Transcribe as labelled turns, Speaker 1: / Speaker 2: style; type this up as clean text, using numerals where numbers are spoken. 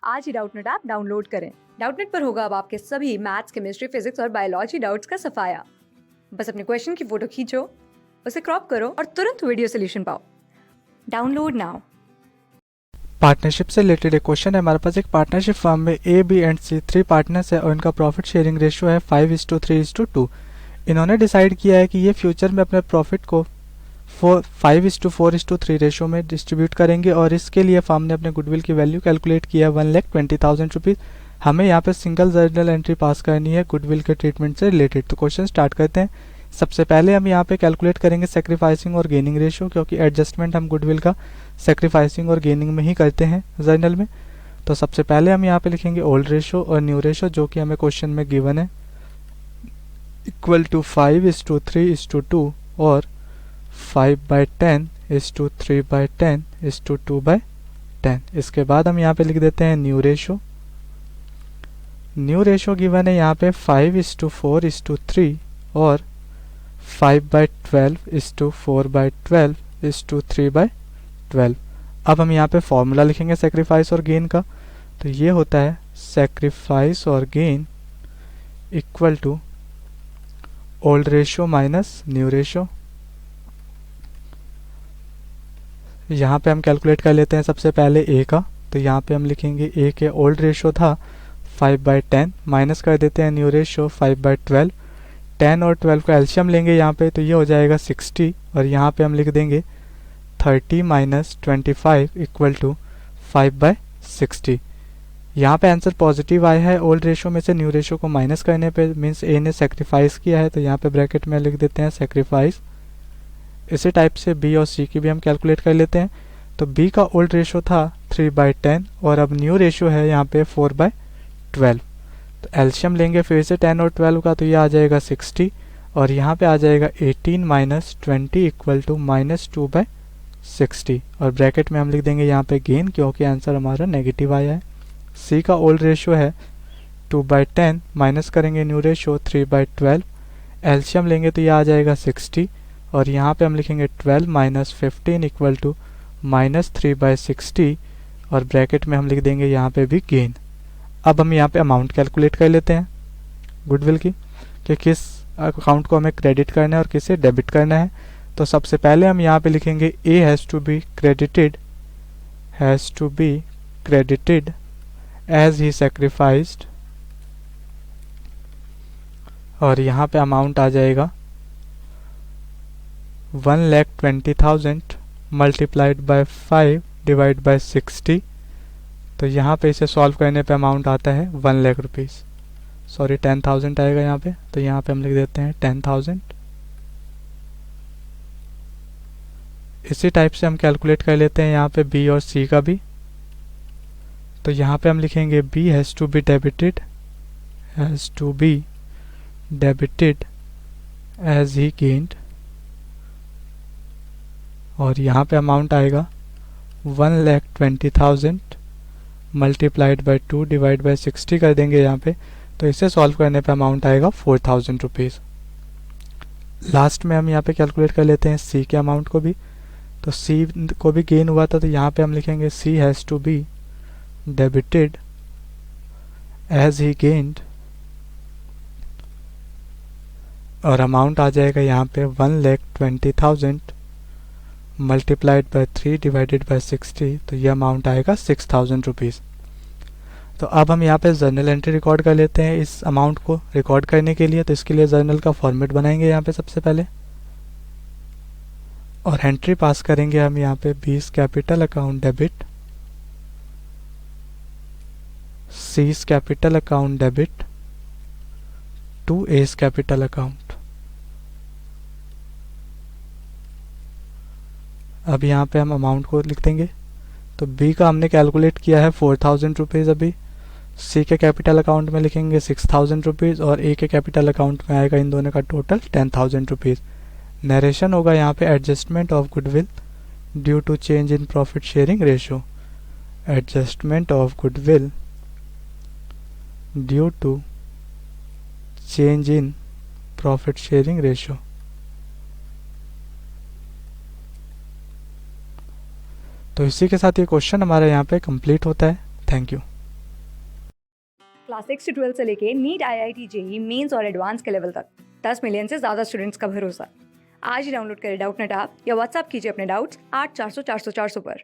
Speaker 1: आज ही Doubtnut app download करें। Doubtnut पर होगा अब आपके सभी मैथ्स, केमिस्ट्री, फिजिक्स और बायोलॉजी डाउट्स का सफाया। बस अपने क्वेश्चन की फोटो खींचो, उसे क्रॉप करो और तुरंत वीडियो सोल्यूशन पाओ। Download now.
Speaker 2: पार्टनरशिप से रिलेटेड एक क्वेश्चन है हमारे पास। एक पार्टनरशिप फर्म में ए, बी एंड सी 3 पार्टनर्स है और इनका प्रॉफिट शेयरिंग रेशियो है 5:3:2। इन्होंने डिसाइड किया है कि ये फ्यूचर में अपने प्रॉफिट को 5:4:3 रेशियो में डिस्ट्रीब्यूट करेंगे और इसके लिए फर्म ने अपने गुडविल की वैल्यू कैलकुलेट किया है 1,20,000 रुपीज़। हमें यहाँ पे सिंगल जर्नल एंट्री पास करनी है गुडविल के ट्रीटमेंट से रिलेटेड। तो क्वेश्चन स्टार्ट करते हैं। सबसे पहले हम यहाँ पे कैलकुलेट करेंगे सेक्रीफाइसिंग और गेनिंग रेशियो, क्योंकि एडजस्टमेंट हम गुडविल का सेक्रीफाइसिंग और गेनिंग में ही करते हैं जर्नल में। तो सबसे पहले हम यहाँ पे लिखेंगे ओल्ड रेशियो और न्यू रेशियो, जो कि हमें क्वेश्चन में गिवन है, इक्वल टू 5:3:2 और 5/10:3/10:2/10। इसके बाद हम यहाँ पे लिख देते हैं new ratio. New ratio given है यहाँ पे 5:4:3 और 5/12:4/12:3/12। अब हम यहाँ पे फॉर्मूला लिखेंगे सेक्रीफाइस और गेन का। तो ये होता है सेक्रीफाइस और gain equal to old ratio minus new ratio. यहाँ पे हम कैलकुलेट कर लेते हैं सबसे पहले ए का। तो यहाँ पे हम लिखेंगे ए के ओल्ड रेशियो था 5/10, माइनस कर देते हैं न्यू रेशियो 5/12। 10 और 12 का एल्शियम लेंगे यहाँ पे, तो ये हो जाएगा 60 और यहाँ पे हम लिख देंगे 30 माइनस 25 इक्वल टू 5/60। यहाँ पे आंसर पॉजिटिव आया है। ओल्ड रेशियो में से न्यू रेशियो को माइनस करने पे मीन्स ए ने सेक्रीफाइस किया है, तो यहाँ पे ब्रैकेट में लिख देते हैं सेक्रीफाइस। इसी टाइप से बी और सी की भी हम कैलकुलेट कर लेते हैं। तो बी का ओल्ड रेशियो था 3/10 और अब न्यू रेशियो है यहाँ पे 4/12। तो एल्शियम लेंगे फिर से 10 और 12 का, तो ये आ जाएगा 60 और यहाँ पे आ जाएगा 18 माइनस 20 इक्वल टू -2/60 और ब्रैकेट में हम लिख देंगे यहाँ पे गेन, क्योंकि आंसर हमारा नेगेटिव आया है। सी का ओल्ड रेशियो है 2/10, माइनस करेंगे न्यू रेशियो 3/12, एल्शियम लेंगे तो ये आ जाएगा 60 और यहाँ पे हम लिखेंगे 12 माइनस 15 इक्वल टू -3/60 और ब्रैकेट में हम लिख देंगे यहाँ पे भी गेन। अब हम यहाँ पे अमाउंट कैलकुलेट कर लेते हैं गुडविल की कि किस अकाउंट को हमें क्रेडिट करना है और किसे डेबिट करना है। तो सबसे पहले हम यहाँ पे लिखेंगे A has to be credited as he sacrificed और यहाँ पे अमाउंट आ जाएगा 1,20,000 मल्टीप्लाइड बाय 5 डिवाइड बाय 60। तो यहाँ पे इसे सॉल्व करने पे अमाउंट आता है 1 लाख रुपीज़, सॉरी 10,000 आएगा यहाँ पे। तो यहाँ पे हम लिख देते हैं 10,000। इसी टाइप से हम कैलकुलेट कर लेते हैं यहाँ पे बी और सी का भी। तो यहाँ पे हम लिखेंगे B has to be debited as he gained और यहाँ पे अमाउंट आएगा 1,20,000 मल्टीप्लाइड बाय 2 डिवाइड बाय 60 कर देंगे यहाँ पे। तो इसे सॉल्व करने पे अमाउंट आएगा 4,000 रुपीज़। लास्ट में हम यहाँ पे कैलकुलेट कर लेते हैं सी के अमाउंट को भी। तो सी को भी गेन हुआ था, तो यहाँ पे हम लिखेंगे C has to be debited as he gained और अमाउंट आ जाएगा यहाँ पे 1,20,000 मल्टीप्लाइड बाय 3 डिवाइडेड बाय 60। तो ये अमाउंट आएगा 6,000 रुपीज़। तो अब हम यहाँ पे जर्नल एंट्री रिकॉर्ड कर लेते हैं इस अमाउंट को रिकॉर्ड करने के लिए। तो इसके लिए जर्नल का फॉर्मेट बनाएंगे यहाँ पे सबसे पहले और एंट्री पास करेंगे हम यहाँ पे 20 capital account debit, C's capital account debit to S capital account. अब यहाँ पे हम अमाउंट को लिख देंगे। तो बी का हमने कैलकुलेट किया है 4,000 रुपीज़ अभी। सी के कैपिटल अकाउंट में लिखेंगे 6,000 रुपीज़ और ए के कैपिटल अकाउंट में आएगा इन दोनों का टोटल 10,000 रुपीज़। नरेशन होगा यहाँ पे adjustment of goodwill due to change in profit sharing ratio, adjustment of goodwill due to change in profit sharing ratio. तो इसी के साथ ये क्वेश्चन हमारा यहाँ पे कंप्लीट होता है। Thank you.
Speaker 1: क्लास 6 से 12 से लेके नीट, IIT, जेई मेंस और एडवांस के लेवल तक 10 मिलियन से ज़्यादा स्टूडेंट्स का भरोसा। आज ही डाउनलोड करें डाउटनेट ऐप या व्हाट्सएप कीजिए अपने डाउट्स 8400 400 400 पर।